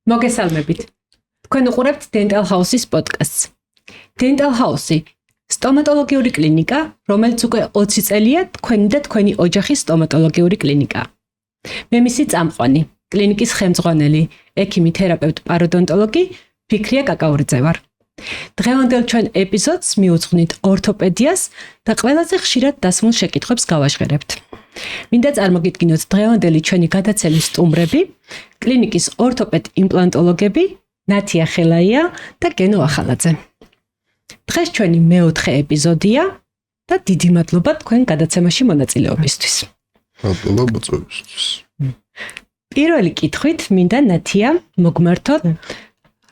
მოგესალმებით. თქვენ უყურებთ Dental House-ის პოდკასტს. Dental House-ი სტომატოლოგიური კლინიკა, რომელიც უკვე 20 წელია თქვენი და თქვენი ოჯახის სტომატოლოგიური კლინიკა. მე მისი წამყვანი, კლინიკის ხელმძღვანელი, ექიმი თერაპევტ პაროდონტოლოგი ფიქრია კაკაურიძე ვარ. დღევანდელ ჩვენ ეპიზოდს მიუძღვნით ორთოპედიას და ყველაზე ხშირად დასმულ შეკითხვებს გავაჟღერებთ. მინდა წარმოგიდგინოთ დღევანდელი ჩვენი გადაცემის სტუმრები, კლინიკის ორთოპედ-იმპლანტოლოგები ნათია ხელაია და გენო ახალაძე. დღეს ჩვენი მეოთხე ეპიზოდია და დიდი მადლობა თქვენ გადაცემაში მონაწილეობისთვის. მადლობა მოწვევისთვის. პირველი კითხვით მინდა ნათია მოგმართოთ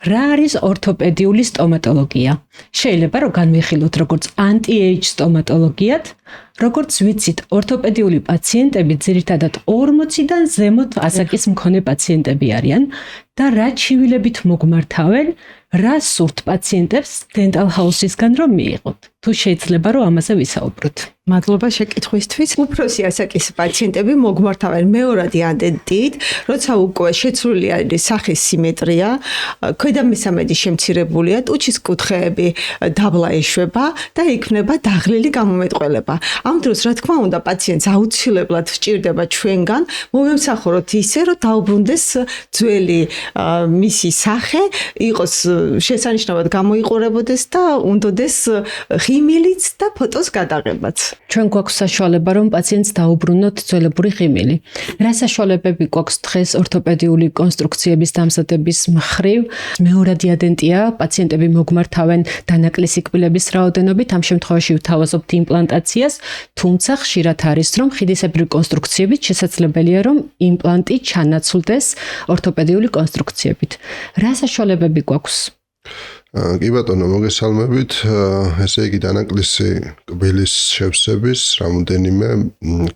რა არის ორთოპედიული სტომატოლოგია? შეიძლება რომ განვიხილოთ როგორც anti-age სტომატოლოგიად, როგორც ვიცით, ორთოპედიული პაციენტები ძირითადად 40-დან ზემოთ ასაკის მქონე პაციენტები არიან და რა ჩივილებით მოგმართავენ, რა სურთ პაციენტებს Dental House-ისგან რომ მიიღოთ. თუ შეიძლება რომ ამაზე ვისაუბროთ. მადლობა შეკითხვისთვის. უფროსი ასაკის პაციენტები მოგმართავენ მეორადი ადენტით, როცა უკვე შეცვლილი არის სახის სიმეტრია, ქვედა მესამედი შემცირებულია, ტუჩის კუთხეები დაბლა ეშვება და იქნება დაღლილი გამომეტყველება. ამ დროს, რა თქმა უნდა, პაციენტს აუცილებლად სჭირდება ჩვენგან მოვემსახუროთ ისე, რომ დაუბრუნდეს ძველი მისი სახე, იყოს შესანიშნავად გამოიყურებოდეს და უნდოდეს ღიმილიც და ფოტოს გადაღებაც. ჩვენ გვაქვს საშუალება რომ პაციენტს დაუბრუნოთ ძველებური ღიმილი. რა საშუალებები გვაქვს დღეს ორთოპედიული კონსტრუქციების დამზადების მხრივ? მეორადი ადენტია, პაციენტები მოგმართავენ დანაკლისი კბილების რაოდენობით, ამ შემთხვევაში ვთავაზობთ იმპლანტაციას, თუმცა ხშირად არის რომ ხიდისებრი კონსტრუქციებით შესაძლებელია რომ იმპლანტი ჩანაცვლდეს ორთოპედიული კონსტრუქციებით. რა საშუალებები გვაქვს? კი ბატონო, მოგესალმებით. ესე იგი დანაკლისი კბილის შევსების რამოდენიმე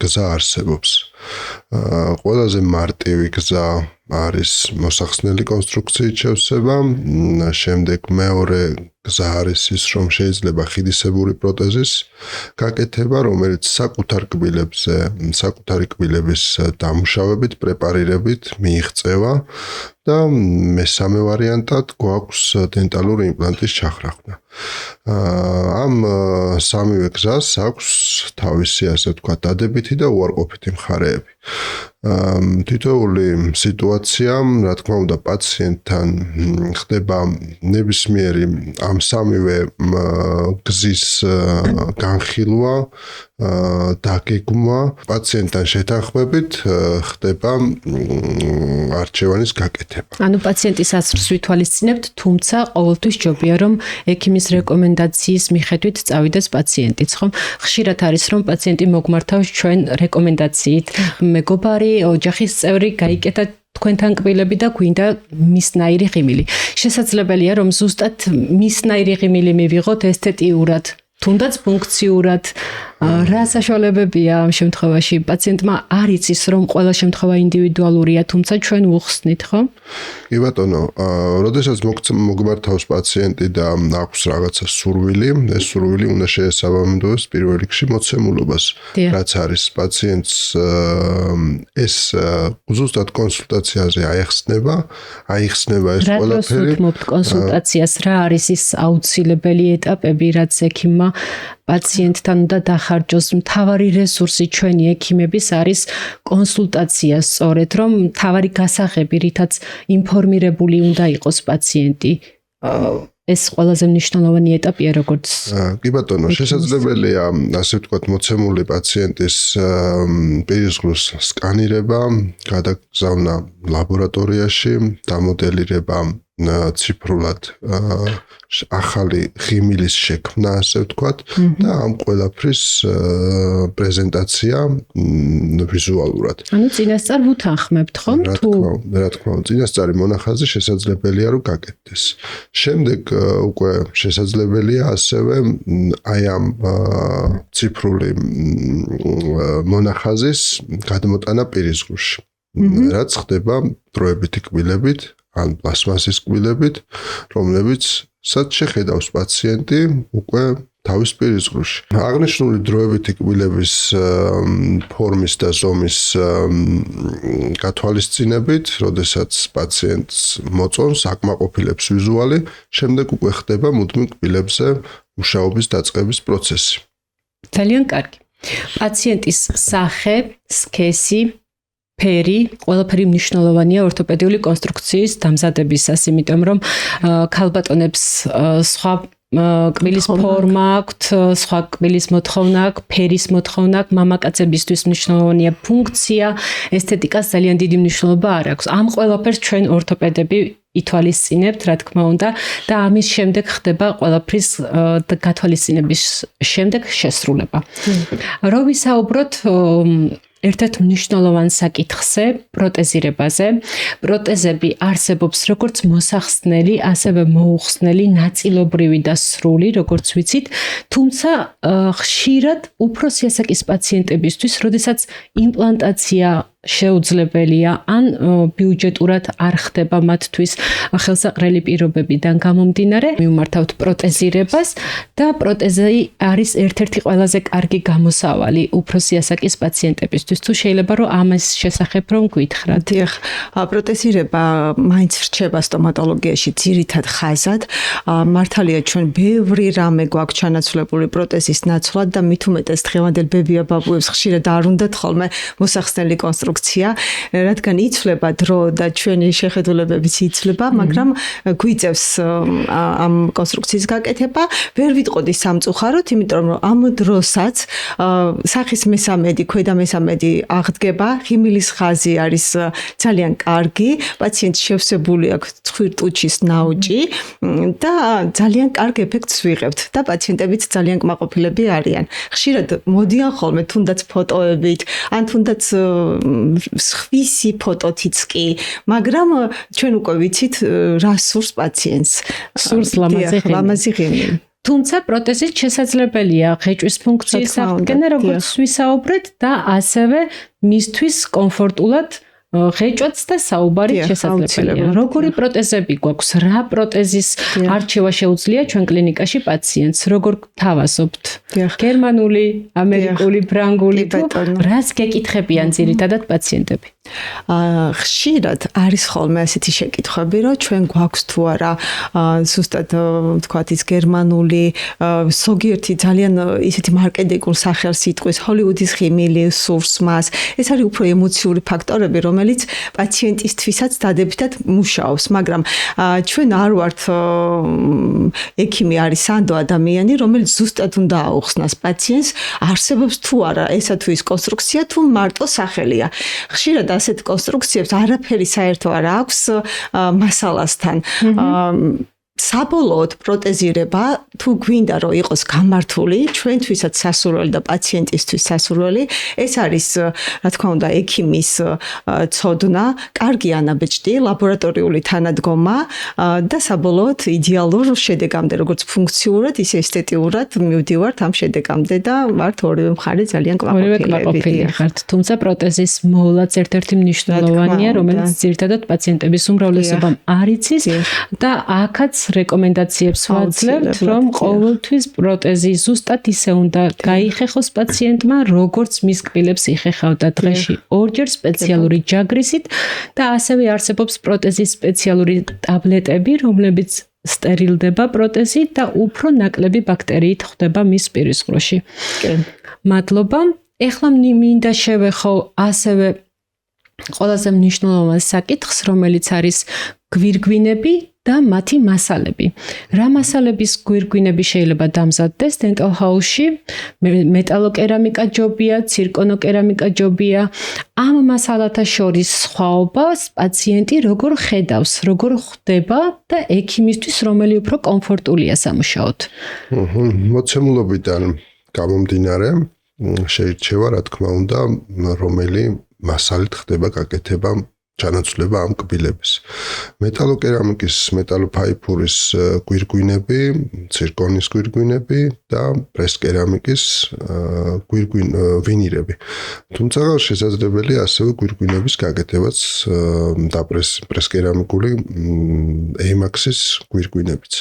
გზა არსებობს. ყველაზე მარტივი გზა არის მოსახსნელი კონსტრუქციით შევსება, შემდეგ მეორე გზა არის ის, რომ შეიძლება ხიდისებური პროტეზის გაკეთება, რომელიც საკუთარ კბილებზე, საკუთარი კბილების დამუშავებით, პრეპარირებით მიიღწევა და მესამე ვარიანტად გვაქვს დენტალური იმპლანტის ჩახრახნა. ამ სამივე გზას აქვს თავისი, ასე ვთქვათ, დადებითი და უარყოფითი მხარეები. თითოეული სიტუაცია, რა თქმა უნდა, პაციენტთან ხდება ნებისმიერი ამ სამივე გზის განხილვა, დაგეგმვა, პაციენტთან შეთანხმებით ხდება არჩევანის გაკეთება. ანუ პაციენტის აზრს ვითვალისწინებთ, თუმცა ყოველთვის ჯობია რომ ექიმის რეკომენდაციის მიხედვით წავიდეს პაციენტიც, ხომ? ხშირად არის რომ პაციენტი მოგმართავს ჩვენ რეკომენდაციით, მეგობარი, ოჯახის წევრი გაიკეთა თქვენთან კბილები და გვინდა მისნაირი ღიმილი. შესაძლებელია რომ ზუსტად მისნაირი ღიმილი მივიღოთ ესთეტიურად, თუნდაც ფუნქციურად. რა საშუალებებია ამ შემთხვევაში? პაციენტმა არ იცის რომ ყველა შემთხვევა ინდივიდუალურია, თუმცა ჩვენ ვუხსნით, ხო? კი ბატონო, როდესაც მოგმართავს პაციენტი და აქვს რაღაცა სურვილი, ეს სურვილი უნდა შეესაბამებოს პირველ რიგში მოცემულობას, რაც არის პაციენტს ეს ზუსტად კონსულტაციაზე აიხსნება ეს ყველაფერი. რა ვსურთმობთ კონსულტაციას? რა არის ის აუცილებელი ეტაპები, რაც ექიმმა პაციენტთან უნდა დახარჯოს? მთავარი რესურსი ჩვენი ექიმების არის კონსულტაცია, სწორედ რომ მთავარი გასაღები, რითაც ინფორმირებული უნდა იყოს პაციენტი. ეს ყველაზე მნიშვნელოვანი ეტაპია, როგორც კი ბატონო, შესაძლებელია, ასე ვთქვათ, მოცემული პაციენტის პირისგრუს სკანირება, გადაგზავნა ლაბორატორიაში, დამოდელირება ციფრულად ახალი ღიმილის შექმნა, ასე ვთქვათ, და ამ ყველაფრის პრეზენტაცია ვიზუალურად. ანუ წინასწარ ვუთანხმებთ, ხომ? რა თქმა უნდა, წინასწარი მონახაზი შესაძლებელია რომ გაკეთდეს. შემდეგ უკვე შესაძლებელია ასევე აი ამ ციფრული მონახაზის გადმოტანა პირისგრუში. რაც ხდება დროებითი კბილებით, ან პლასმასის კბილებით, რომლებიც სადაც შეხედავს პაციენტი უკვე თავის პირისყრუში. აღნიშნული დროებითი კბილების ფორმის და ზომის გათვალისწინებით, როდესაც პაციენტს მოწონს, აკმაყოფილებს ვიზუალი, შემდეგ უკვე ხდება მუდმივ კბილებზე მუშაობის დაწყების პროცესი. ძალიან კარგი. პაციენტის სახე, სქესი, ფერი, ყველაფერი მნიშვნელოვანია ორთოპედიული კონსტრუქციის დამზადებისას, იმიტომ რომ ქალბატონებს სხვა კბილის ფორმა აქვთ, სხვა კბილის მოთხოვნა აქვს, ფერის მოთხოვნა აქვს, მამაკაცებისთვის მნიშვნელოვანია ფუნქცია, ესთეტიკას ძალიან დიდი მნიშვნელობა არ აქვს. ამ ყველაფერს ჩვენ ორთოპედები ითვალისწინებთ, რა თქმა უნდა, და ამის შემდეგ ხდება ყველაფრის გათვალისწინების შემდეგ შესრულება. რო ვისაუბროთ ერთ-ერთ მნიშვნელოვან საკითხზე, პროტეზირებაზე. პროტეზები არსებობს როგორც მოსახსნელი, ასევე მოუხსნელი, ნაწილობრივი და სრული, როგორც ვიცით, თუმცა ხშირად უფროსი ასაკის პაციენტებისთვის, როდესაც იმპლანტაცია შეუძლებელია, ან ბიუჯეტურად არ ხდება მათთვის ხელსაყრელი პირობებიდან გამომდინარე, მიმართავთ პროტეზირებას და პროტეზი არის ერთ-ერთი ყველაზე კარგი გამოსავალი უფროსი ასაკის პაციენტებისთვის. თუ შეიძლება რომ ამის შესახებ რომ გითხრათ. დიახ, პროტეზირება მაინც რჩება სტომატოლოგიაში ძირითად ხაზად. მართალია ჩვენ ბევრი რამე გვაქვს ჩანაცვლებული პროტეზის ნაცვლად და მით უმეტეს დღევანდელ ბებია-ბაბუებს ხშირად არ უნდათ ხოლმე მოსახსნელი კონსტრუქცია, რადგან იცვლება დრო და ჩვენი შეხედულებებიც იცვლება, მაგრამ გვიწევს ამ კონსტრუქციის გაკეთება. ვერ ვიტყოდი სამწუხაროდ, იმიტომ რომ ამ დროსაც სახის მესამედი, ქვედა მესამედი აღდგება, ღიმილის ხაზი არის ძალიან კარგი, პაციენტს შევსებული აქვს ცხვირტუჩის ნაოჭი და ძალიან კარგ ეფექტს ვიღებთ და პაციენტებიც ძალიან კმაყოფილები არიან. ხშირად მოდიან ხოლმე თუნდაც ფოტოებით, ან თუნდაც სხვისი ფოტოთიც კი, მაგრამ ჩვენ უკვე ვიცით რა სურს პაციენტს. სურს ლამაზი ღიმილი. თუმცა პროტეზით შესაძლებელია ღეჭვის ფუნქციის აღდგენა, როგორც ვისაუბრეთ, და ასევე მისთვის კომფორტულად ღეჭვაც და საუბარიც შესაძლებელია. როგორი პროტეზები გვაქვს? რა პროტეზის არჩევა შეუძლია ჩვენ კლინიკაში პაციენტს? როგორ თავაზობთ? გერმანული, ამერიკული, ფრანგული, რას გეკითხებიან ძირითადად პაციენტები? ხშირად არის ხოლმე ასეთი შეკითხვები, რომ ჩვენ გვაქვს თუ არა ზუსტად ვთქვათ ის გერმანული, ზოგიერთი ძალიან ისეთი მარკეტინგულ სახელს იტყვის, ჰოლივუდის ღიმილი სურს მას. ეს არის უფრო ემოციური ფაქტორები, რომელიც პაციენტისთვისაც დადებითად მუშაობს, მაგრამ ჩვენ არ ვართ ექიმი, არის სანდო ადამიანი, რომელიც ზუსტად უნდა აუხსნას პაციენტს, არსებობს თუ არა ესა თუ ის კონსტრუქცია, თუ მარტო სახელია. ხშირად ასეთ კონსტრუქციებს არაფერი საერთო არ აქვს მასალასთან. საბოლოოდ პროტეზირება თუ გვინდა რომ იყოს გამართული, ჩვენთვისაც სასურველი და პაციენტისთვის სასურველი, ეს არის რა თქმა უნდა ექიმის ცოდნა, კარგი ანაბეჭდი, ლაბორატორიული თანადგომა და საბოლოოდ იდეალურ შედეგამდე, როგორც ფუნქციურად, ისე ესთეტიურად მივდივართ ამ შედეგამდე და ვართ ორივე მხარე ძალიან კმაყოფილები ხართ. თუმცა პროტეზის მოვლაც ერთ-ერთი მნიშვნელოვანია, რომელიც ძირითადად პაციენტების უმრავლესობამ არ იცის და აქაც რეკომენდაციებს ვაძლევთ, რომ ყოველთვის პროტეზი ზუსტად ისე უნდა გაიხეხოს პაციენტმა, როგორც მის კბილებს იხეხავდა დღეში ორჯერ სპეციალური ჯაგრისით და ასევე არსებობს პროტეზის სპეციალური ტაბლეტები, რომლებიც სტერილდება პროტეზი და უფრო ნაკლები ბაქტერიით ხვდება მის პირისყრუში. მადლობა. ეხლა მინდა შევეხო ასევე ყველაზე მნიშვნელოვან საკითხს, რომელიც არის გვირგვინები და მათი მასალები. რა მასალების გვირგვინები შეიძლება დამზადდეს dental house-ში? მეტალოკერამიკა ჯობია, ცირკონოკერამიკა ჯობია. ამ მასალათა შორის სხვაობას პაციენტი როგორ ხედავს, როგორ ხვდება და ექიმისთვის რომელი უფრო კომფორტულია სამუშაოდ? მოცემულობიდან გამომდინარე, შეირჩევა რა თქმა უნდა, რომელი მასალით ხდება გაკეთება ჩანაცვლება ამ კბილების. მეტალოკერამიკის, მეტალოფაიფურის გვირგვინები, ცირკონის გვირგვინები და პრესკერამიკის ვინირები. თუმცა შესაძლებელია ასევე გვირგვინების გაკეთებაც და პრესკერამიკული ეიმაქსის გვირგვინებიც.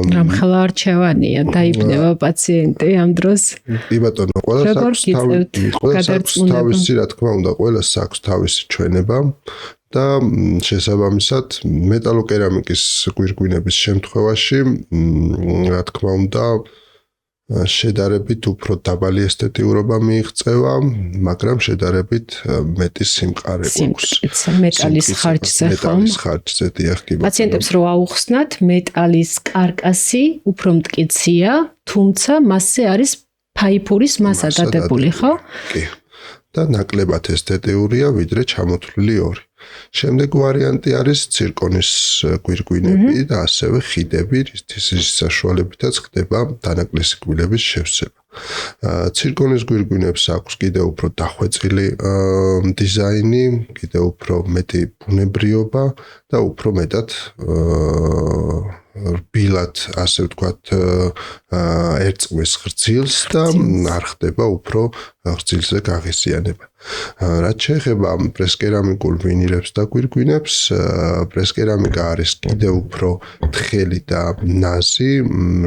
რამხელა არჩევანია, დაიბნება პაციენტი ამ დროს. კი ბატონო, ყველას აქვს თავისი, რა თქმა უნდა, ყველას აქვს თავისი ჩვენება და შესაბამისად მეტალოკერამიკის გვირგვინების შემთხვევაში, რა თქმა უნდა, შედარებით უფრო დაბალი ესთეტიურობა მიიღწევა, მაგრამ შედარებით მეტი სიმყარე გვაქვს. მეტალის ხარჯზე ხომ? მეტალის ხარჯზე დიახ, კი ბატონო. პაციენტებს რო აუხსნათ, მეტალის კარკასი უფრო მტკიცია, თუმცა მასზე არის ფაიფურის მასა დადებული, ხო? კი. და ნაკლებად ესთეტიურია, ვიდრე ჩამოთვლილი ორი. შემდეგ ვარიანტი არის ცირკონის გვირგვინები და ასევე ხიდები, რის საშუალებითაც ხდება დანაკლისი კბილების შევსება. ცირკონის გვირგვინებს აქვს კიდევ უფრო დახვეწილი დიზაინი, კიდევ უფრო მეტი ბუნებრიობა და უფრო მეტად რბილად, ასე ვთქვათ, ერწყმის ღრძილს და არ ხდება უფრო ღრძილზე გაღიზიანება. რაც შეეხება პრესკერამიკულ ვინირებს და გვირგვინებს, პრესკერამიკა არის კიდევ უფრო თხელი და ნაზი,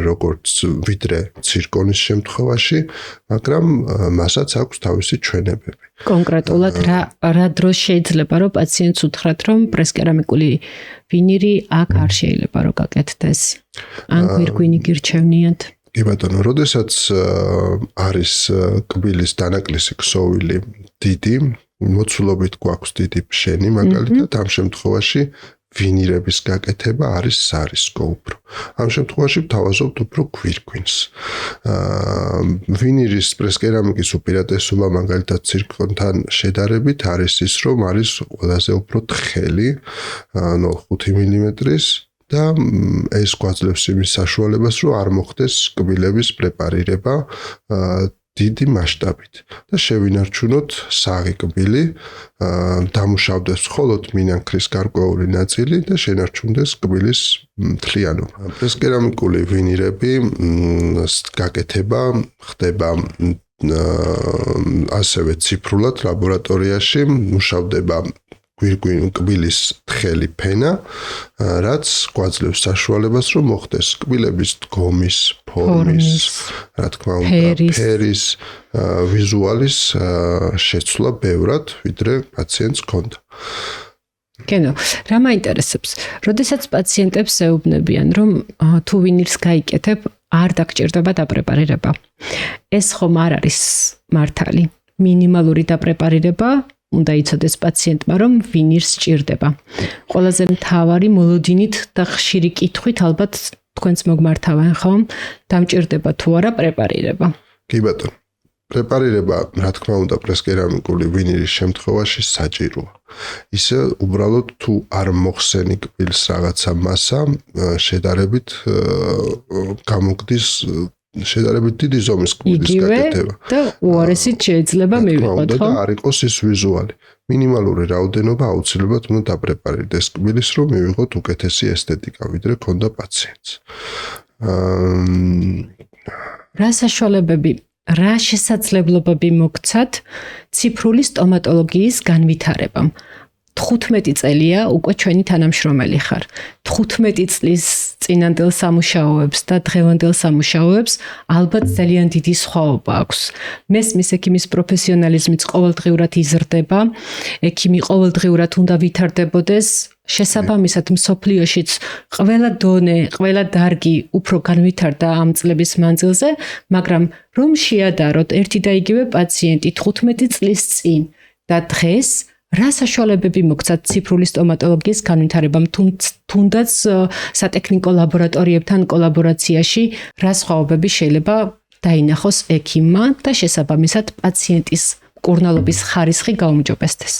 როგორც ვიდრე ცირკონის შემთხვევაში, მაგრამ მასაც აქვს თავისი ჩვენებები. კონკრეტულად რა დროს შეიძლება რომ პაციენტს უთხრათ, რომ პრესკერამიკული ვინირი აქ არ შეიძლება რომ გაკეთდეს? ან გვირგვინი გირჩევნიათ? კი ბატონო, როდესაც არის კბილის დანაკლისი ქსოვილი დიდი, მოცულობით გვაქვს დიდი ფშენი, მაგალითად, ამ შემთხვევაში ვინირების გაკეთება არის სარისკო უფრო. ამ შემთხვევაში ვთავაზობთ უფრო გვირგვინს. ვინირის პრესკერამიკის უპირატესობა მაგალითად ცირკონთან შედარებით არის ის, რომ არის ყველაზე უფრო თხელი, 0.5 მმ-ის და ეს გვაძლევს იმის საშუალებას, რომ არ მოხდეს კბილების პრეპარირება დიდი მასშტაბით და შევინარჩუნოთ საღი კბილი, დამუშავდეს მხოლოდ მინანქრის გარკვეული ნაწილი და შენარჩუნდეს კბილის მთლიანობა. პრესკერამიკული ვინირები გაკეთება ხდება ასევე ციფრულად ლაბორატორიაში, მუშავდება კბილის თხელი ფენა, რაც გვაძლევს საშუალებას, რომ მოხდეს კბილების დგომის, ფორმის, რა თქმა უნდა, ფერის, ვიზუალის შეცვლა ბევრად, ვიდრე პაციენტს ჰქონდა. კენო, რა მაინტერესებს? როდესაც პაციენტებს ეუბნებიან, რომ თუ ვინირს გაიკეთებ, არ დაგჭირდება დაპრეპარირება. ეს ხომ არ არის მართალი. მინიმალური დაპრეპარირება უნდა იცოდეს პაციენტმა, რომ ვინირს სჭირდება. ყველაზე მთავარი მოლოდინით და ხშირი კითხვით ალბათ თქვენც მოგმართავენ, ხო? დამჭირდება თუ არა პრეპარირება. კი ბატონო. პრეპარირება, რა თქმა უნდა, პრესკერამიკული ვინირის შემთხვევაში საჭიროა. ისე უბრალოდ თუ არ მოხსენი კბილს რაღაცა მასა, შედარებით გამოგდის შედარებით დიდი ზომის კბილის გაკეთება. და უარესით შეიძლება მივიღოთ, ხო? და არ იყოს ის ვიზუალი. მინიმალური რაოდენობა აუცილებლად უნდა დაპრეპარირდეს კბილის, რომ მივიღოთ უკეთესი ესთეტიკა, ვიდრე ქონდა პაციენტს. რა საშუალებები, რა შესაძლებლობები მოგცათ ციფრული სტომატოლოგიის განვითარებამ? 15 წელია უკვე ჩვენი თანამშრომელი ხარ. 15 წლის წინანდელ სამუშაოებს და დღევანდელ სამუშაოებს ალბათ ძალიან დიდი სხვაობა აქვს. მესმის ექიმის პროფესიონალიზმიც ყოველდღიურად იზრდება. ექიმი ყოველდღიურად უნდა ვითარდებოდეს. შესაბამისად მსოფლიოშიც ყველა დონე, ყველა დარგი უფრო განვითარდა ამ წლების მანძილზე, მაგრამ რომ შეადაროთ ერთი და იგივე პაციენტი 15 წლის წინ და დღეს რა საშუალებები მოგცათ ციფრული სტომატოლოგიის განვითარებამ, თუნდაც სატექნიკო ლაბორატორიებთან კოლაბორაციაში, რა სხვაობები შეიძლება დაინახოს ექიმმა და შესაბამისად პაციენტის მკურნალობის ხარისხი გაუმჯობესდეს?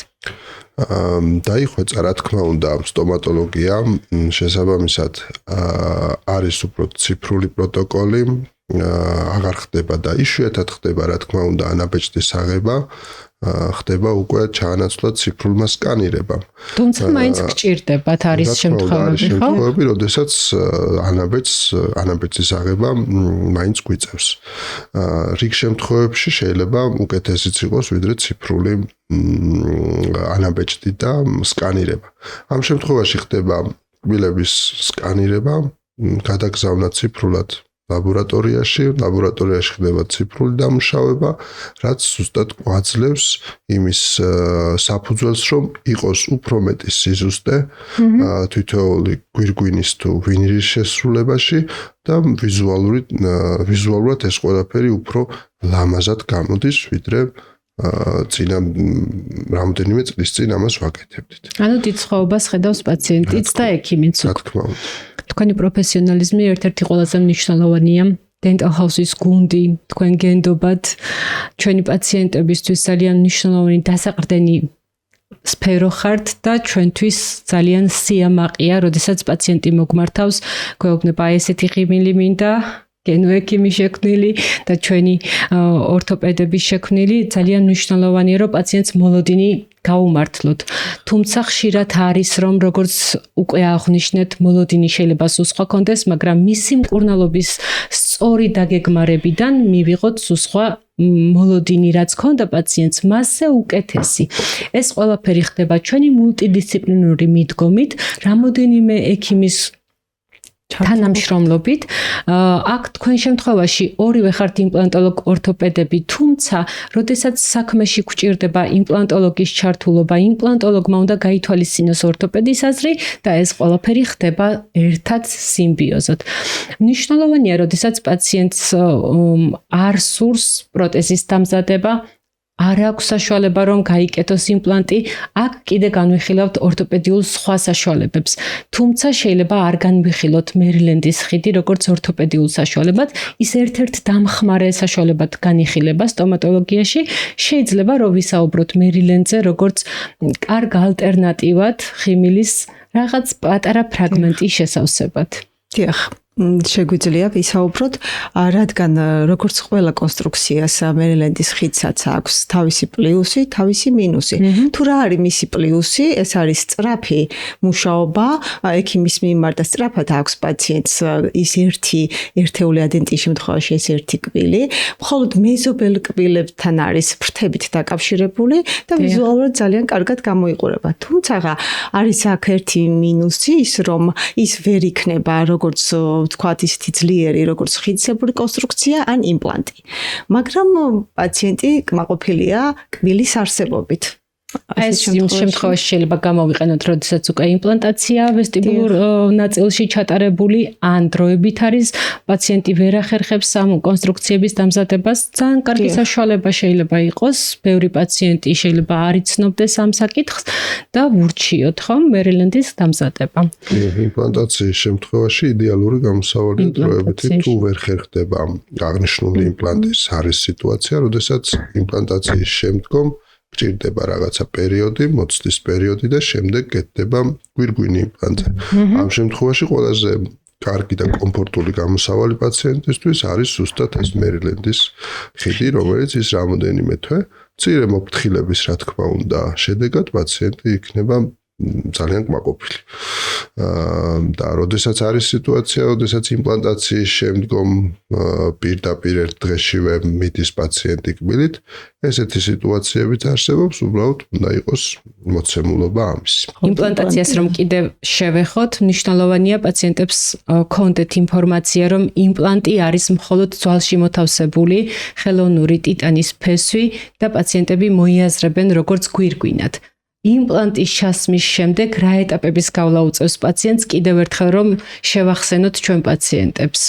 დაიხვეწა, რა თქმა უნდა, სტომატოლოგია, შესაბამისად არის უფრო ციფრული პროტოკოლი, აღარ ხდება და იშვიათად ხდება, რა თქმა უნდა, ანაბეჭდის აღება. ხდება უკვე ჩაანაცვლად ციფრულმა სკანირებამ. თუმცა მაინც გჭირდებათ არის შემთხვევები, ხო? შემთხვევები, როდესაც ანაბეჭდის აღება მაინც გვიწევს. რიგ შემთხვევებში შეიძლება უკეთესიც იყოს ვიდრე ციფრული ანაბეჭდი და სკანირება. ამ შემთხვევაში ხდება კბილების სკანირება, გადაგზავნა ციფრულად ლაბორატორიაში ხდება ციფრული დამუშავება, რაც ზუსტად გვაძლევს იმის საფუძველს, რომ იყოს უფრო მეტი სიზუსტე თითოეული გვირგვინის თუ ვინირის შესრულებაში და ვიზუალურად ეს ყველაფერი უფრო ლამაზად გამოდის, ვიდრე წინა რამოდენიმე წლის წინ ამას ვაკეთებდით. ანუ დიდ სხვაობას ხედავს პაციენტიც და ექიმიც. რა თქმა უნდა. თქვენი პროფესიონალიზმი ერთ-ერთი ყველაზე მნიშვნელოვანია. Dental House-ის გუნდი, თქვენ გენდობათ ჩვენი პაციენტებისთვის ძალიან მნიშვნელოვანი დასაყრდენი სფერო ხართ და ჩვენთვის ძალიან სიამაყეა, როდესაც პაციენტი მოგმართავს, გვეუბნება ესეთი ღიმილი მინდა გენოექიმი შექმნილი და ჩვენი ორთოპედები შექმნილი, ძალიან მნიშვნელოვანია, რომ პაციენტს მოლოდინი გაუმართლოთ. თუმცა ხშირად არის, რომ როგორც უკვე აღნიშნეთ, მოლოდინი შეიძლება სუსხვა კონდეს, მაგრამ მისი მკურნალობის სწორი დაგეგმარებიდან მივიღოთ სუსხვა მოლოდინი, რაც ქონდა პაციენტს, მასზე უკეთესი. ეს ყველაფერი ხდება ჩვენი მულტიდისციპლინური მიდგომით, რამოდენიმე ექიმის თანამშრომლობით. აქ თქვენ შემთხვევაში ორივე ხართ იმპლანტოლოგ ორთოპედები, თუმცა როდესაც საქმეში გვჭირდება იმპლანტოლოგის ჩართულობა, იმპლანტოლოგმა უნდა გაითვალისწინოს ორთოპედის აზრი და ეს ყველაფერი ხდება ერთად სიმბიოზად. მნიშვნელოვანია, როდესაც პაციენტს არ სურს პროტეზის დამზადება, არ აქვს საშუალება რომ გაიკეთოს იმპლანტი, აქ კიდე განვიხილავთ ორთოპედიულ სხვა საშუალებებს. თუმცა შეიძლება არ განვიხილოთ მერილენდის ხიდი როგორც ორთოპედიულ საშუალებად, ის ერთ-ერთ დამხმარე საშუალებად განიხილება სტომატოლოგიაში. შეიძლება რომ ვისაუბროთ მერილენდზე როგორც კარგ ალტერნატივად ღიმილის რაღაც პატარა ფრაგმენტის შესავსებად. დიახ. შეგვიძლია ვისაუბროთ, რადგან როგორც ყველა კონსტრუქციას მერილენდის ხიდსაც აქვს თავისი პლუსი, თავისი მინუსი. თუ რა არის მისი პლუსი, ეს არის სწრაფი მუშაობა, ექიმის მიმართ და სწრაფად აქვს პაციენტს ის ერთეული ადენტის შემთხვევაში ეს ერთი კბილი, მხოლოდ მეზობელ კბილებთან არის ფრთებით დაკავშირებული და ვიზუალურად ძალიან კარგად გამოიყურება. თუმცა არის აქ ერთი მინუსი, ის რომ ის ვერ იქნება როგორც ვთქვათ ისეთი ძლიერი როგორც ხიდისებური კონსტრუქცია ან იმპლანტი. მაგრამ პაციენტი კმაყოფილია კბილის არსებობით. ეს იმ შემთხვევაში შეიძლება გამოვიყენოთ, როდესაც უკვე იმპლანტაცია ვესტიბულურ ნაწილში ჩატარებული ან დროებით არის, პაციენტი ვერ ახერხებს ამ კონსტრუქციების დამზადებას. ძალიან კარგი საშუალება შეიძლება იყოს, ბევრი პაციენტი შეიძლება არ იცნობდეს ამ საკითხს და ვურჩიოთ, ხომ, მერილენდის დამზადება. იმპლანტაციის შემთხვევაში იდეალური გამოსავალია დროებითი, თუ ვერ ხერხდება აღნიშნული იმპლანტის არის სიტუაცია, როდესაც იმპლანტაციის შემდგომ გჭირდება რაღაცა პერიოდი, მოცდის პერიოდი და შემდეგ გეთდება გვირგვინი იმპლანტზე. ამ შემთხვევაში ყველაზე კარგი და კომფორტული გამოსავალი პაციენტისთვის არის ზუსტად ეს მერილენდის ხიდი, რომელიც ის რამოდენიმე თვე მცირე მოფრთხილების რა თქმა უნდა შედეგად პაციენტი იქნება ძალიან კმაყოფილი. და როდესაც არის სიტუაცია, როდესაც იმპლანტაციის შემდგომ პირდაპირ ერთ დღეშივე მიდის პაციენტი კბილით, ესეთი სიტუაციებიც არსებობს, უბრალოდ უნდა იყოს მოცემულობა ამის. იმპლანტაციას რომ კიდევ შევეხოთ, მნიშვნელოვანია პაციენტებს ქონდეთ ინფორმაცია, რომ იმპლანტი არის მხოლოდ ძვალში მოთავსებული ხელოვნური ტიტანის ფესვი და პაციენტები მოიაზრებენ როგორც გვირგვინად. იმპლანტის ჩასმის შემდეგ რა ეტაპების გავლა უწევს პაციენტს კიდევ ერთხელ რომ შევახსენოთ ჩვენ პაციენტებს.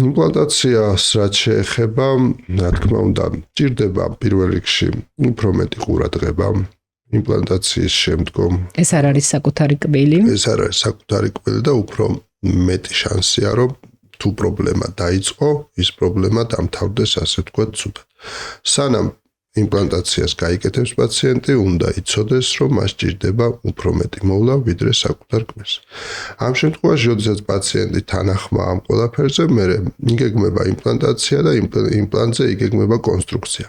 იმპლანტაციას რაც შეეხება, რა თქმა უნდა, ჭირდება პირველ რიგში უფრო მეტი ყურადღება იმპლანტაციის შემდგომ. ეს არ არის საკუთარი კბილი. ეს არ არის საკუთარი კბილი და უფრო მეტი შანსია, რომ თუ პრობლემა დაიწყო, ის პრობლემა დამთავრდეს, ასე ვთქვათ, ცუდად. სანამ იმპლანტაციას გაიკეთებს პაციენტი, უნდა იცოდეს, რომ მას ჭირდება უფრო მეტი მოვლა, ვიდრე საკუთარ კბილს. ამ შემთხვევაში, როდესაც პაციენტი თანახმაა ამ ყველაფერზე, მერე იგეგმება იმპლანტაცია და იმპლანტზე იგეგმება კონსტრუქცია.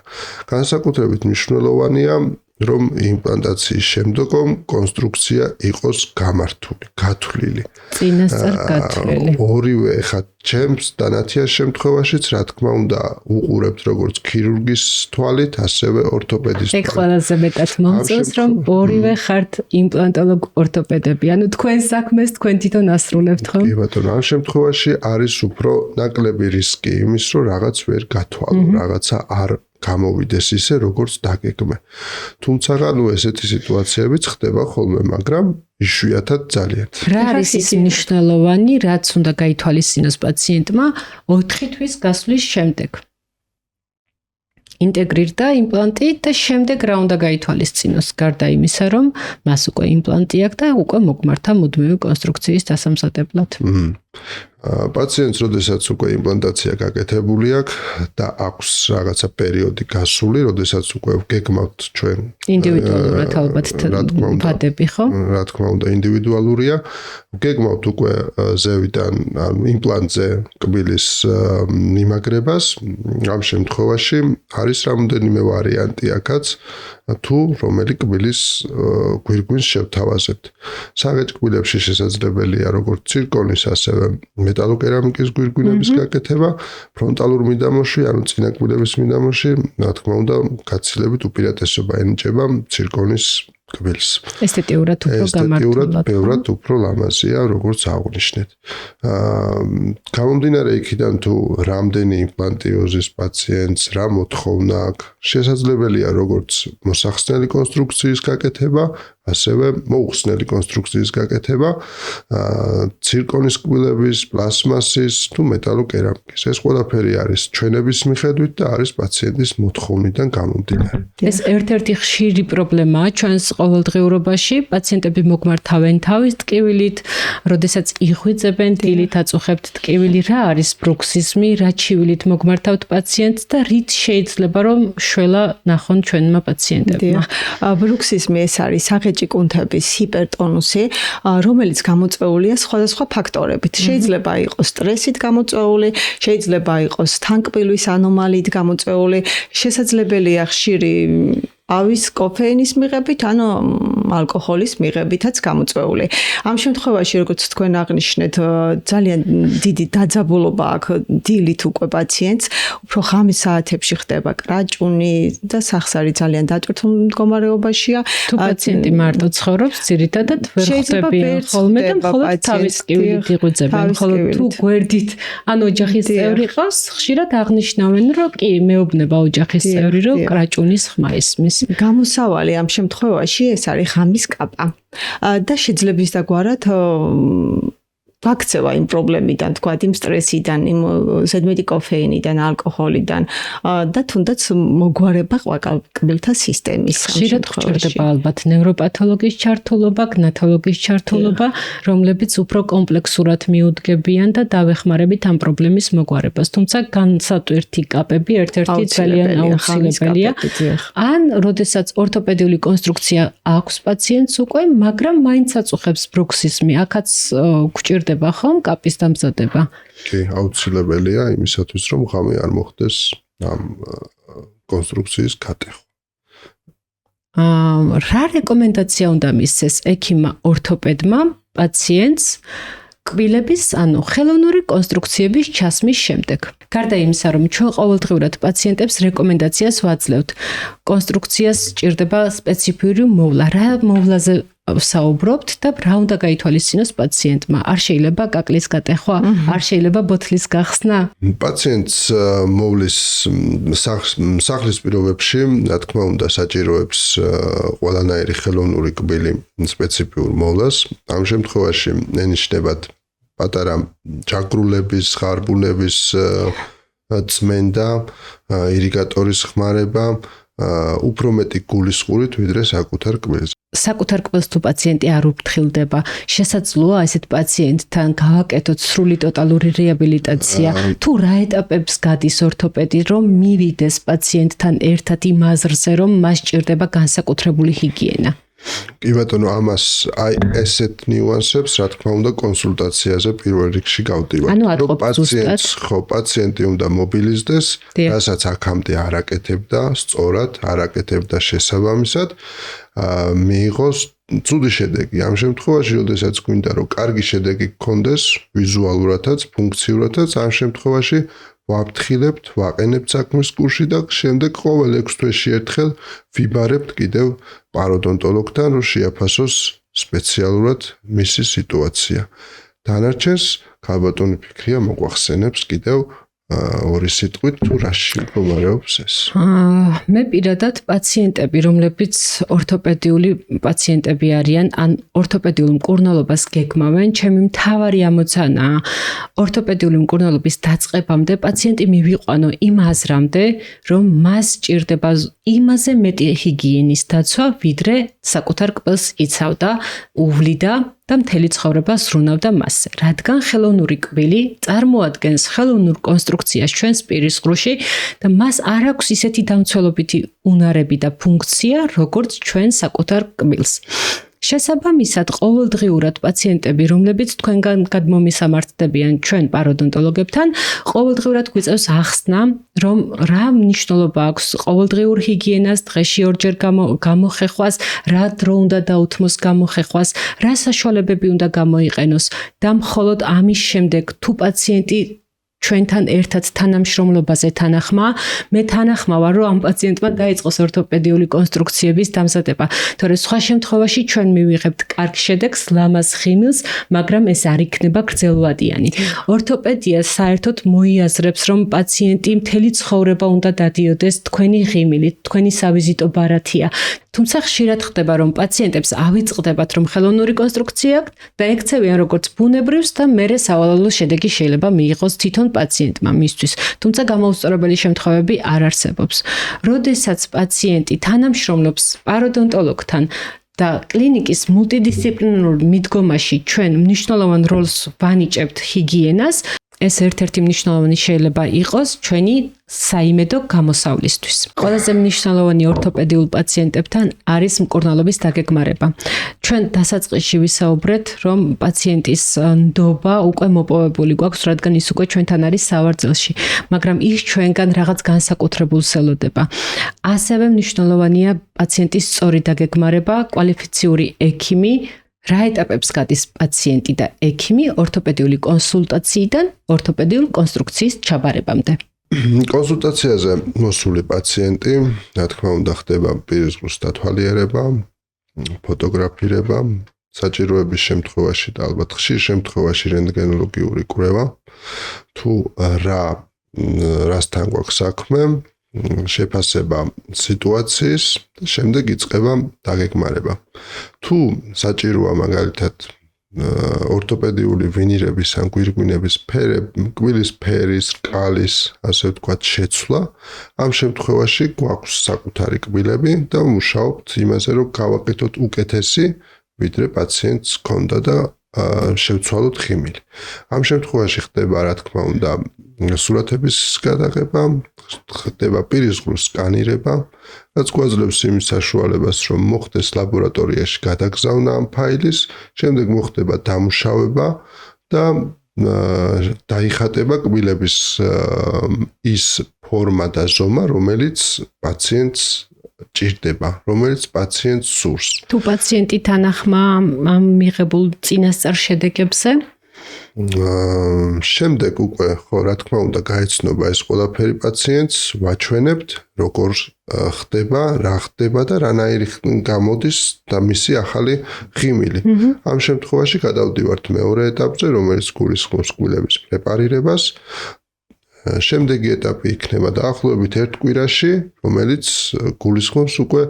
განსაკუთრებით მნიშვნელოვანია, რომ იმპლანტაციის შემდგომ კონსტრუქცია იყოს გამართული, გათვლილი. წინასწარ გათვლილი. ორივე ხა ჩემს დანათიას შემთხვევაშიც, რა თქმა უნდა, უყურებთ როგორც ქირურგის თვალით, ასევე ორთოპედის თვალით. ეგ ყველაზე მეტად მომწონს, რომ ორივე ხართ იმპლანტოლოგ ორთოპედები. ანუ თქვენ საქმეს თქვენ თვითონ ასრულებთ, ხო? კი ბატონო, ამ შემთხვევაში არის უფრო ნაკლები რისკი იმის, რომ რაღაც ვერ გათვალო, რაღაცა არ გამოვიდეს ისე, როგორც დაგეგმე. თუმცა, ესეთი სიტუაციებიც ხდება ხოლმე, მაგრამ იშვიათად ძალიან. რა არის ის მნიშვნელოვანი, რაც უნდა გაითვალისწინოს პაციენტმა 4 თვის გასვლის შემდეგ? ინტეგრირდა იმპლანტი და შემდეგ რა უნდა გაითვალისწინოს, გარდა იმისა, რომ მას უკვე იმპლანტი აქვს და უკვე მოგმართა მუდმივი კონსტრუქციის დასამზადებლად. პაციენტს, როდესაც უკვე იმპლანტაცია გაკეთებული აქვს და აქვს რაღაცა პერიოდი გასული, როდესაც უკვე გეგმავთ ჩვენ ინდივიდუალურად ალბათ ვადები, ხო? რა თქმა უნდა, ინდივიდუალურია. გეგმავთ უკვე ზევიდან, ანუ იმპლანტზე კბილის მიმაგრებას. ამ შემთხვევაში არის რამოდენიმე ვარიანტი აქაც, თუ რომელი კბილის გვირგვინს შევთავაზებთ. საღეჭ კბილებში შესაძლებელია როგორც ცირკონის, ასევე მეტალოკერამიკის გვირგვინების გაკეთება, ფრონტალურ მიდამოში, ანუ წინა კბილების მიდამოში, რა თქმა უნდა, გაცილებით უპირატესობა ენიჭება ცირკონის კბილს. ესთეტიურად უფრო გამართულად. ბევრად უფრო ლამაზია, როგორც აღვნიშნეთ. გამომდინარე იქიდან, თუ რამდენი იმპლანტიოზის პაციენტს რა მოთხოვნა აქვს, შესაძლებელია როგორც მოსახსნელი კონსტრუქციის გაკეთება, ასევე მოუხსნელი კონსტრუქციის გაკეთება, ცირკონის კბილების, პლასმასის თუ მეტალოკერამიკის. ეს ყველაფერი არის ჩვენების მიხედვით და არის პაციენტის მოთხოვნიდან გამომდინარე. ეს ერთ-ერთი ხშირი პრობლემაა ჩვენს ყოველდღიურობაში. პაციენტები მოგმართავენ თავის ტკივილით, როდესაც იღვიძებენ, დილით აწუხებთ ტკივილი, რა არის ბრუქსიზმი, რა ჩივილით მოგმართავთ პაციენტს და რით შეიძლება რომ შველა ნახონ ჩვენმა პაციენტებმა. ბრუქსიზმი ეს არის საღეჭი კუნთების ჰიპერტონუსი, რომელიც გამოწვეულია სხვადასხვა ფაქტორებით. შეიძლება იყოს სტრესით გამოწვეული, შეიძლება იყოს თანკბილვის ანომალიით გამოწვეული, შესაძლებელია ხშირი ავის კოფეინის მიღებით, ანუ ალკოჰოლის მიღებითაც გამოწვეული. ამ შემთხვევაში, როგორც თქვენ აღნიშნეთ, ძალიან დიდი დაძაბულობა აქვს დილით უკვე პაციენტს, უფრო ღამის საათებში ხდება კრაჭუნი და სახსარი ძალიან დატვირთულ მდგომარეობაშია. თუ პაციენტი მარტო ცხოვრობს, ძირითადად ვერ ხდებიან ხოლმე და მხოლოდ თავის ტკივილით იღვიძებენ, ხოლო თუ გვერდით ან ოჯახის წევრი ყავს, ხშირად აღნიშნავენ, რომ კი, მეუბნება ოჯახის წევრი, რომ კრაჭუნის ხმა ისმის. გამოსავალი ამ შემთხვევაში ეს არის ღამის კაპა და შეძლებს დაგვარად ვაქცევა იმ პრობლემიდან, თქვა იმ სტრესიდან, იმ ზედმეტი კოფეინიდან, ალკოჰოლიდან და თუნდაც მოგვარება კბილთა სისტემის. ხშირად გვჭირდება ალბათ ნევროპათოლოგის ჩართულობა, გნათოლოგის ჩართულობა, რომლებიც უფრო კომპლექსურად მიუდგებიან და დავეხმარებით ამ პრობლემის მოგვარებას. თუმცა განსატვირთი კაპები ერთ-ერთი ძალიან აუცილებელია. ან როდესაც ორთოპედიული კონსტრუქცია აქვს პაციენტს უკვე, მაგრამ მაინც აწუხებს ბრუქსიზმი, აქაც გვჭირდება ხომ კაპის დამზადება? კი, აუცილებელია იმისათვის, რომ ღამე არ მოხდეს ამ კონსტრუქციის გატეხვა. რა რეკომენდაცია უნდა მისცეს ექიმმა ორთოპედმა პაციენტს კბილების, ანუ ხელოვნური კონსტრუქციების ჩასმის შემდეგ? გარდა იმისა, რომ ჩვენ ყოველდღიურად პაციენტებს რეკომენდაციას ვაძლევთ, კონსტრუქციას სჭირდება სპეციფიური მოვლა. რა მოვლაზე საუბრობთ და რა უნდა გაითვალისწინოს პაციენტმა? არ შეიძლება კაკლის გატეხვა, არ შეიძლება ბოთლის გახსნა? პაციენტს მოვლის სახლის პირობებში, რა თქმა უნდა, საჭიროებს ყველანაირი ხელოვნური კბილი სპეციფიურ მოვლას. ამ შემთხვევაში ენიშნებათ პატარა ჯაგრულების, ხარბუნების წმენდა, ირიგატორის ხმარება, უფრო მეტი გულისყურით ვიდრე საკუთარ კბილზე. საკუთარ კბილს თუ პაციენტი არ უფრთხილდება, შესაძლოა ესეთ პაციენტთან გავაკეთოთ სრული ტოტალური რეაბილიტაცია, თუ რა ეტაპებს გადის ორთოპედი, რომ მივიდეს პაციენტთან ერთად იმ აზრზე, რომ მას ჭირდება განსაკუთრებული ჰიგიენა. კი ბატონო, ამას აი ესეთ ნიუანსებს, რა თქმა უნდა, კონსულტაციაზე პირველ რიგში გავდივართ. პაციენტი უნდა მობილიზდეს, რასაც აქამდე არ აკეთებდა, სწორად არ აკეთებდა შესაბამისად, მიიღოს ცუდი შედეგი. ამ შემთხვევაში, როდესაც გვინდა რომ კარგი შედეგი გქონდეს, ვიზუალურადაც, ფუნქციურადაც, ამ შემთხვევაში ვაფრთხილებთ, ვაყენებთ საქმის კურსში და შემდეგ ყოველ 6 თვეში ერთხელ ვიბარებთ კიდევ პაროდონტოლოგთან, რომ შეაფასოს სპეციალურად მისი სიტუაცია. დანარჩენს ქალბატონი ფიქრია მოგვახსენებს კიდევ ორი სიტყვით თუ რაში მდგომარეობს ეს. მე პირადად პაციენტები, რომლებიც ორთოპედიული პაციენტები არიან, ან ორთოპედიულ მკურნალობას გეგმავენ, ჩემი მთავარი ამოცანაა ორთოპედიული მკურნალობის დაწყებამდე პაციენტი მივიყვანო იმ აზრამდე, რომ მას ჭირდება იმაზე მეტი ჰიგიენის დაცვა, ვიდრე საკუთარ კბილს იცავდა, უვლიდა და მთელი ცხოვრება სრუნავდა მასზე. რადგან ხელოვნური კბილი წარმოადგენს ხელოვნურ კონსტრუქციას ჩვენს პირის ღრუში და მას არ აქვს ისეთი დამცველობითი უნარები და ფუნქცია, როგორც ჩვენ საკუთარ კბილს. შესაბამისად, ყოველდღიურად პაციენტები, რომლებიც თქვენგან გადმომისამართდებიან ჩვენ პაროდონტოლოგებთან, ყოველდღიურად გვიწევს ახსნა, რომ რა მნიშვნელობა აქვს ყოველდღიურ ჰიგიენას, დღეში ორჯერ გამოხეხვას, რა დრო უნდა დაუთმოს გამოხეხვას, რა საშუალებები უნდა გამოიყენოს და მხოლოდ ამის შემდეგ თუ პაციენტი ჩვენთან ერთად თანამშრომლობაზე თანახმა, მე თანახმა ვარ, რომ ამ პაციენტმა დაიწყოს ორთოპედიული კონსტრუქციების დამზადება. თორე სხვა შემთხვევაში ჩვენ მივიღებთ კარგ შედეგს, ლამაზ ხიმილს, მაგრამ ეს არ იქნება გრძელვადიანი. ორთოპედია საერთოდ მოიაზრებს, რომ პაციენტი მთელი ცხოვრება უნდა დადიოდეს თქვენი ღიმილით, თქვენი სავიზიტო ბარათია. თუმცა ხშირად ხდება, რომ პაციენტებს ავიწყდებათ, რომ ხელოვნური კონსტრუქცია აქვთ და ექცევიან როგორც ბუნებრივს და მერე სავალალო შედეგი შეიძლება მიიღოს თვითონ პაციენტმა მისთვის. თუმცა გამოუსწორებელი შემთხვევები არ არსებობს. როდესაც პაციენტი თანამშრომლობს პაროდონტოლოგთან და კლინიკის მულტიდისციპლინარულ მიდგომაში ჩვენ მნიშვნელოვან როლს ვანიჭებთ ჰიგიენას, ეს ერთ-ერთი მნიშვნელოვანი შეიძლება იყოს ჩვენი საიმედო გამოსავლისთვის. ყველაზე მნიშვნელოვანი ორთოპედიულ პაციენტებთან არის მკურნალობის დაგეგმარება. ჩვენ დასაწყისში ვისაუბრეთ, რომ პაციენტის ნდობა უკვე მოპოვებული გვაქვს, რადგან ის უკვე ჩვენთან არის სავარძელში, მაგრამ ის ჩვენგან რაღაც განსაკუთრებულს ელოდება. ასევე მნიშვნელოვანია პაციენტის სწორი დაგეგმარება, კვალიფიციური ექიმი, რა ეტაპებს გადის პაციენტი და ექიმი ორთოპედიული კონსულტაციიდან ორთოპედიულ კონსტრუქციის ჩაბარებამდე. კონსულტაციაზე მოსული პაციენტი, რა თქმა უნდა, ხდება პირის ღრუს დათვალიერება, ფოტოგრაფირება, საჭიროების შემთხვევაში და ალბათ ხშირ შემთხვევაში რენტგენოლოგიური კვლევა, თუ რასთან გვაქვს საქმე, შეფასება სიტუაციის და შემდეგ იწყება დაგეგმარება. თუ საჭიროა მაგალითად ორთოპედიული ვინირების ან გვირგვინების კბილის ფერის, კალის, ასე ვთქვათ, შეცვლა, ამ შემთხვევაში გვაქვს საკუთარი კბილები და ვმუშაობთ იმაზე, რომ გავაკეთოთ უკეთესი, ვიდრე პაციენტს ჰქონდა და შევცვალოთ ხიმილი. ამ შემთხვევაში ხდება, რა თქმა უნდა, სურათების გადაღება, ხდება პირის ღრუს სკანირება, რაც გვაძლევს იმის საშუალებას, რომ მოხდეს ლაბორატორიაში გადაგზავნა ამ ფაილის, შემდეგ მოხდება დამუშავება და დაიხატება კბილების ის ფორმა და ზომა, რომელიც პაციენტს ჭირდება, რომელიც პაციენტს სურს. თუ პაციენტი თანახმა ამ მიღებულ წინასწარ შედეგებზე, შემდეგ უკვე ხო რა თქმა უნდა გაეცნობა ეს ყველაფერი პაციენტს, ვაჩვენებთ როგორ ხდება, რა ხდება და რანაირი გამოდის და მისი ახალი ღიმილი. ამ შემთხვევაში გადავდივართ მეორე ეტაპზე, რომელიც გულისხმობს კბილების პრეპარირებას. შემდეგი ეტაპი იქნება დაახლოებით 1 კვირაში, რომელიც გულისხმობს უკვე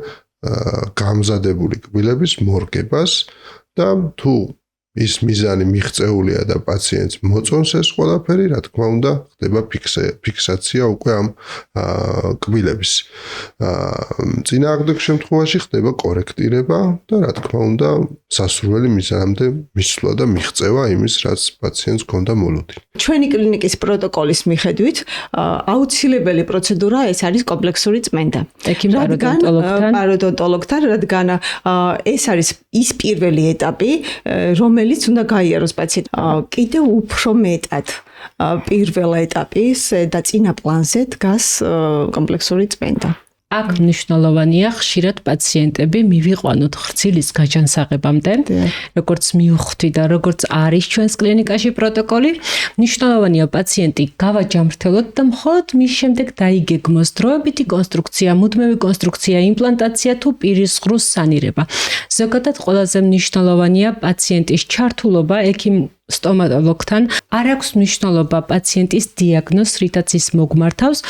გამზადებული კბილების მორგებას და თუ ის მიზანი მიღწეულია და პაციენტს მოწონს ეს ყველაფერი, რა თქმა უნდა, ხდება ფიქსაცია უკვე ამ კბილების. წინააღმდეგ შემთხვევაში ხდება კორექტირება და რა თქმა უნდა, სასურველი მიზანამდე მისვლა და მიღწევა იმის, რაც პაციენტს ჰქონდა მოლოდინი. ჩვენი კლინიკის პროტოკოლის მიხედვით, აუცილებელი პროცედურა ეს არის კომპლექსური წმენდა. პაროდონტოლოგთან, რადგან ეს არის ის პირველი ეტაპი, რომელიც უნდა გაიაროს პაციენტს. კიდევ უფრო მეტად პირველ ეტაპის და წინა პლანზე დგას კომპლექსური წმენდა. აქ მნიშვნელოვანია ხშირად პაციენტები მივიყვანოთ ხრცილის გაჯანსაღებამდე, როგორც მივხვდი და როგორც არის ჩვენს კლინიკაში პროტოკოლი. მნიშვნელოვანია პაციენტი გავაჯამრთელოთ და მხოლოდ მის შემდეგ დაიგეგმოს დროებითი კონსტრუქცია, მუდმივი კონსტრუქცია, იმპლანტაცია თუ პირის ღრუს სანირება. ზოგადად ყველაზე მნიშვნელოვანია პაციენტის ჩართულობა ექიმ სტომატოლოგთან. არ აქვს მნიშვნელობა პაციენტის დიაგნოზს, რითაც ის მოგმართავს.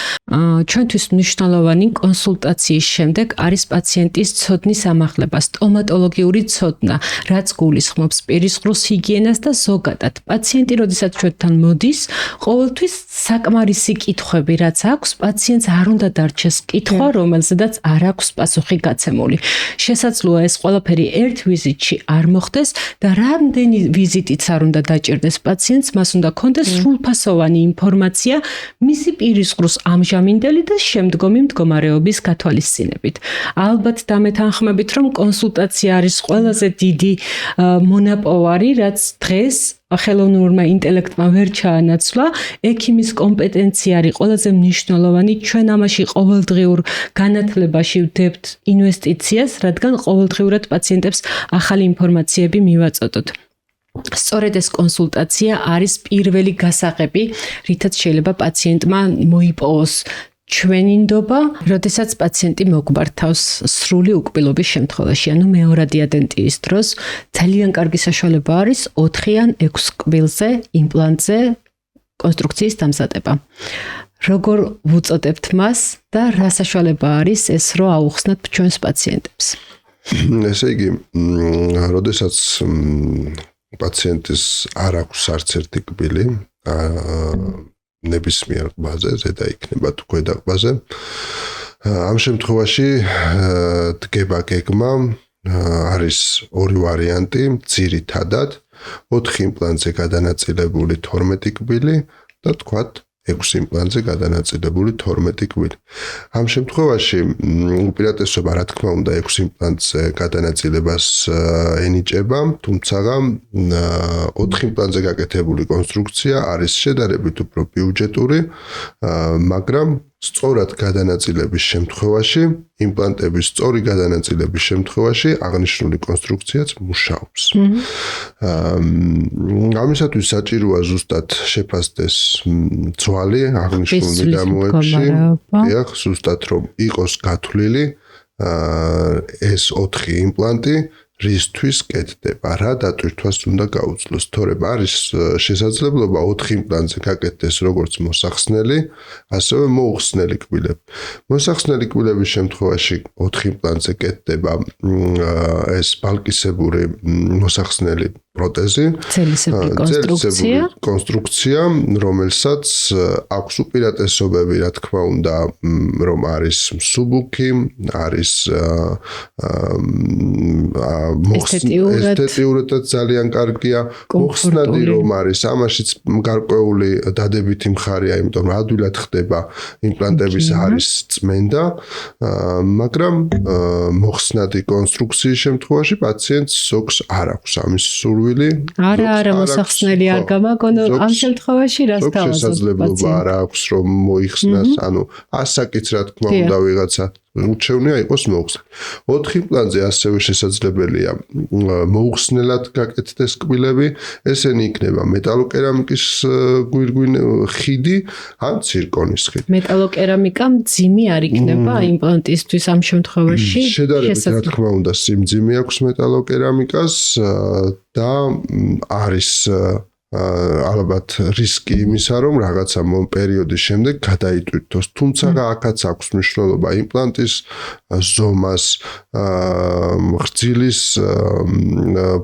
ჩვენთვის მნიშვნელოვანი კონსულტაციის შემდეგ არის პაციენტის ცოდნის ამაღლება, სტომატოლოგიური ცოდნა, რაც გულისხმობს პირის ღრუს ჰიგიენას და ზოგადად პაციენტი, როდესაც ჩვენთან მოდის, ყოველთვის საკმარისი კითხვები, რაც აქვს, პაციენტს არ უნდა დარჩეს კითხვა, რომელზედაც არ აქვს პასუხი გაცემული. შესაძლოა ეს ყველაფერი ერთ ვიზიტში არ მოხდეს და რამდენი ვიზიტიც არ უნდა დაჭირდეს პაციენტს, მას უნდა ქონდეს სრულფასოვანი ინფორმაცია მისი პირის ღრუს ამჟამინდელი და შემდგომი მდგომარეობის გათვალისწინებით. ალბათ დამეთანხმებით, რომ კონსულტაცია არის ყველაზე დიდი მონაპოვარი, რაც დღეს ხელოვნურმა ინტელექტმა ვერ ჩაანაცვლა. ექიმის კომპეტენცია არის ყველაზე მნიშვნელოვანი. ჩვენ ამაში ყოველდღიურ განათლებაში ვდებთ ინვესტიციას, რადგან ყოველდღიურად პაციენტებს ახალი ინფორმაციები მივაწოდოთ. სწორედ ეს კონსულტაცია არის პირველი გასაღები, რითაც შეიძლება პაციენტმა მოიპოვოს ჩვენი ნდობა, როდესაც პაციენტი მოგმართავს სრული უკბილობის შემთხვევაში, ანუ მეორადი ადენტიის დროს ძალიან კარგი საშუალება არის 4 ან 6 კბილზე, იმპლანტზე კონსტრუქციის დამზადება. როგორ ვუწოდებთ მას და რა საშუალება არის ეს, რომ აუხსნათ ჩვენს პაციენტებს? ესე იგი, როდესაც პაციენტის არ აქვს არც ერთი კბილი, ნებისმიერ ყბაზე, ზედა იქნება თუ ქვედა ყბაზე. ამ შემთხვევაში დგება გეგმა, არის ორი ვარიანტი, ძირითადად 4 იმპლანტზე გადანაწილებული 12 კბილი და თქვათ 6 იმპლანტზე გადანაწილებული 12 კბილი. ამ შემთხვევაში უპირატესობა რა თქმა უნდა 6 იმპლანტზე გადანაწილებას ენიჭება, თუმცა 4 იმპლანტზე გაკეთებული კონსტრუქცია არის შედარებით უფრო ბიუჯეტური, მაგრამ სწორად გადანაწილების შემთხვევაში, იმპლანტების სწორი გადანაწილების შემთხვევაში აღნიშნული კონსტრუქციაც მუშაობს. ამისათვის საჭიროა ზუსტად შეფასდეს ძვალი აღნიშნულ მიდამოებში, დიახ, ზუსტად რომ იყოს გათვლილი ეს 4 იმპლანტი რისთვის კეთდება, რა დატვირთვას უნდა გაუძლოს. თორემ არის შესაძლებლობა 4 იმპლანტზე გაკეთდეს როგორც მოსახსნელი, ასევე მოუხსნელი კბილები. მოსახსნელი კბილების შემთხვევაში 4 იმპლანტზე კეთდება ეს ბალკისებური მოსახსნელი პროტეზი, ძელისებრი კონსტრუქცია, რომელსაც აქვს უპირატესობები, რა თქმა უნდა, რომ არის მსუბუქი, არის ესთეტიურადაც ძალიან კარგია, მოხსნადი რომ არის, ამაშიც გარკვეული დადებითი მხარეა, იმიტომ რომ ადვილად ხდება იმპლანტების არის წმენდა, მაგრამ მოხსნადი კონსტრუქციის შემთხვევაში პაციენტს ზოგს არ აქვს ამის სურვილი. არა, მოსახსნელი არ გამაგონო, ამ შემთხვევაში რას თავაზობთ? შესაძლებლობა არ აქვს რომ მოიხსნას, ანუ ასაკიც რა თქმა უნდა ვიღაცა ურჩევნია იყოს მოუხსნელი. 4 იმპლანტზე ასევე შესაძლებელია მოუხსნელად გაკეთდეს კბილები, ესენი იქნება მეტალოკერამიკის ხიდი ან ცირკონის ხიდი. მეტალოკერამიკა მძიმე არ იქნება იმპლანტისთვის ამ შემთხვევაში? შედარებით რა თქმა უნდა სიმძიმე აქვს მეტალოკერამიკას და არის ალბათ რისკი იმისა, რომ რაღაცა პერიოდის შემდეგ გადაიტვირთოს. თუმცა აქაც აქვს მნიშვნელობა იმპლანტის ზომას, ღრძილის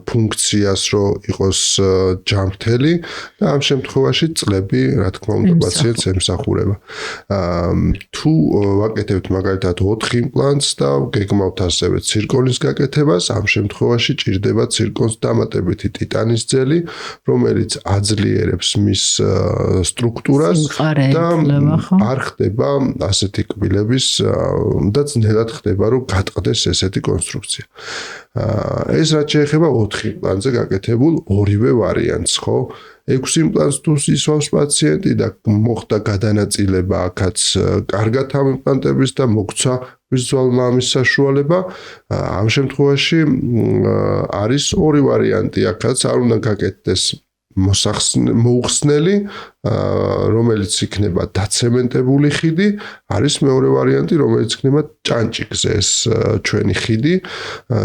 ფუნქციას, რომ იყოს ჯანმრთელი და ამ შემთხვევაში წლები, რა თქმა უნდა, პაციენტს ემსახურება. თუ ვაკეთებთ მაგალითად 4 იმპლანტს და გეგმავთ ასევე ცირკონის გაკეთებას, ამ შემთხვევაში ჭირდება ცირკონს დამატებითი ტიტანის ძელი, რომელიც აძლიერებს მის სტრუქტურას და არ ხდება ასეთი კბილების და ძნელად ხდება, რომ გატყდეს ესეთი კონსტრუქცია. ეს რაც შეეხება 4 იმპლანტზე გაკეთებულ ორივე ვარიანტს, ხო? 6 იმპლანტს თუ ისვავს პაციენტი და მოხდა გადანაწილება აქაც კარგად ამ იმპლანტების და მოგცა ვიზუალურმა ამის საშუალება, ამ შემთხვევაში არის ორი ვარიანტი აქაც, არ უნდა გაკეთდეს მოუხსნელი, რომელიც იქნება დაცემენტებული ხიდი, არის მეორე ვარიანტი, რომელიც იქნება ჭანჭიკზე ეს ჩვენი ხიდი.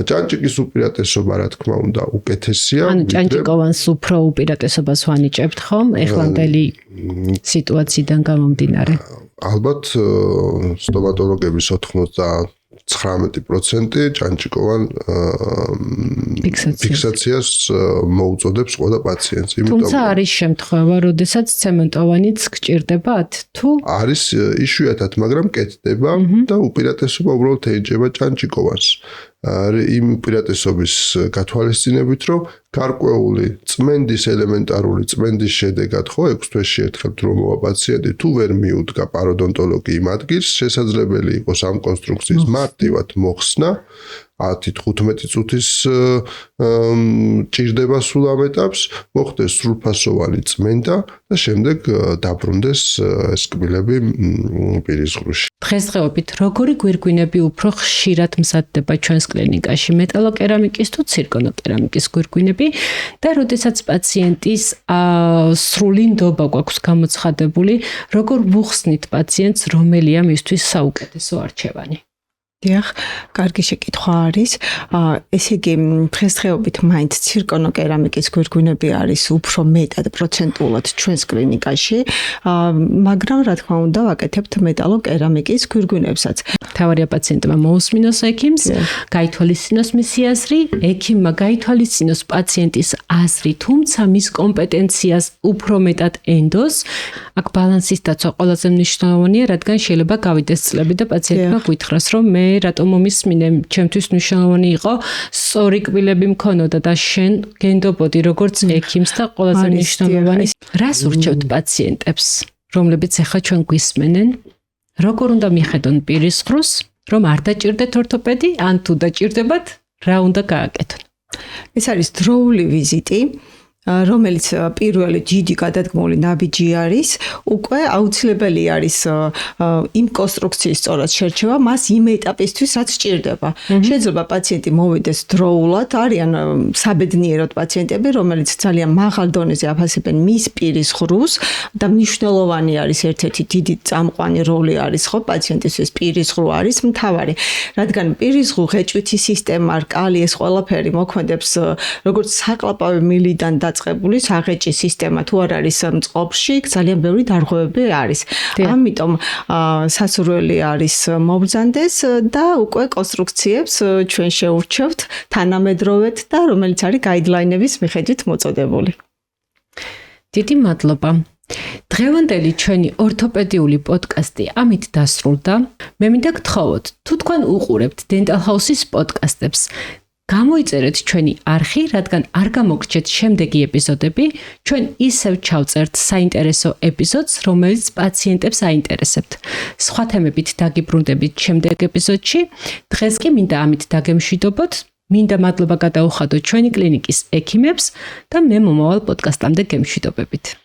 ჭანჭიკის უპირატესობა, რა თქმა უნდა, უკეთესია. ანუ ჭანჭიკოვანს უფრო უპირატესობას ვანიჭებთ ხომ? ეხლანდელი სიტუაციიდან გამომდინარე. ალბათ სტომატოლოგების 99% ჭანჭიკოვან ფიქსაციას მოუწოდებს ყველა პაციენტს. თუმცა არის შემთხვევა, როდესაც ცემენტოვანიც გჭირდებათ თუ არის იშვიათად, მაგრამ კეთდება და უპირატესობა უბრალოდ ენიჭება ჭანჭიკოვანს. იმ უპირატესობის გათვალისწინებით, რომ გარკვეული წმენდის ელემენტარული წმენდის შედეგად ხო 6 თვეში ერთხელ თუ მოვა პაციენტი თუ ვერ მიუდგა პაროდონტოლოგი იმ ადგილს, შესაძლებელი იყოს ამ კონსტრუქციის მარტივად მოხსნა 10-15 წუთის ჭირდება სულ ამ ეტაპს, მოხდეს სრულფასოვანი წმენდა და შემდეგ დაბრუნდეს ეს კბილები პირის ღრუში. დღესდღეობით როგორი გვირგვინები უფრო ხშირად მზადდება ჩვენს კლინიკაში, მეტალოკერამიკის თუ ცირკონოკერამიკის გვირგვინები და როდესაც პაციენტის სრული ნდობა გვაქვს გამოცხადებული, როგორ ვუხსნით პაციენტს, რომელია მისთვის საუკეთესო არჩევანი? დიახ, კარგი შეკითხვა არის. ესე იგი, დღესდღეობით მაინც ცირკონოკერამიკის გვირგვინები არის უფრო მეტად პროცენტულად ჩვენს კლინიკაში, მაგრამ რა თქმა უნდა, ვაკეთებთ მეტალოკერამიკის გვირგვინებსაც. თავარია პაციენტმა მოусმინოს ექიმს, გაითვალისწინოს მისი აზრი, ექიმმა გაითვალისწინოს პაციენტის აზრი, თუმცა მის კომპეტენციას უფრო მეტად ენდოს. აქ ბალანსის დაცვა ყველაზე მნიშვნელოვანია, რადგან შეიძლება გავიდეს წლები და პაციენტმა გითხრას, რომ მე რატომ მომისმინე, ჩემთვის მნიშვნელოვანი იყო სწორი კბილები მქონოდა და შენ გენდობოდი როგორც ექიმს და ყველაზე მნიშვნელოვანი რას ურჩევთ პაციენტებს, რომლებიც ახლა ჩვენ გვისმენენ, როგორ უნდა მიხედონ პირის ღრუს, რომ არ დაჭირდეთ ორთოპედი, ან თუ დაჭირდებათ, რა უნდა გააკეთონ? ეს არის დროული ვიზიტი, რომელიც პირველი ჯიჯი გადადგმული ნაბიჯი არის, უკვე აუცილებელი არის იმ კონსტრუქციის სწორად შერჩევა მას იმ ეტაპისთვის, რაც სჭირდება. შეიძლება პაციენტი მოვიდეს დროულად, არიან საბედნიეროდ პაციენტები, რომელიც ძალიან მაღალ დონეზე აფასებენ მის პირის ღრუს და მნიშვნელოვანი არის ერთ-ერთი დიდი წამყვანი როლი არის ხო პაციენტისთვის პირის ღრუ არის მთავარი, რადგან პირის ღრუ ღეჭვითი სისტემა, რკალი ეს ყველაფერი მოქმედებს როგორც საკლაპავი მილიდან დაწყებული საღეჭი სისტემა თუ არ არის მწყობრში, ძალიან ბევრი დარღვევები არის. ამიტომ სასურველი არის მობრძანდეს და უკვე კონსტრუქციებს ჩვენ შევურჩევთ თანამედროვედ და რომელიც არის გაიდლაინების მიხედვით მოწოდებული. დიდი მადლობა. დღევანდელი ჩვენი ორთოპედიული პოდკასტი ამით დასრულდა. მე მინდა გთხოვოთ, თუ თქვენ უყურებთ Dental House-ის პოდკასტებს, გამოიწერეთ ჩვენი არხი, რადგან არ გამოგრჩეთ შემდეგი ეპიზოდები, ჩვენ ისევ ჩავწერთ საინტერესო ეპიზოდს, რომელიც პაციენტებს აინტერესებთ. სხვა თემებით დაგიბრუნდებით შემდეგ ეპიზოდში. დღეს კი მინდა ამით დაგემშვიდობოთ. მინდა მადლობა გადაუხადოთ ჩვენი კლინიკის ექიმებს და მე მომავალ პოდკასტამდე გემშვიდობებით.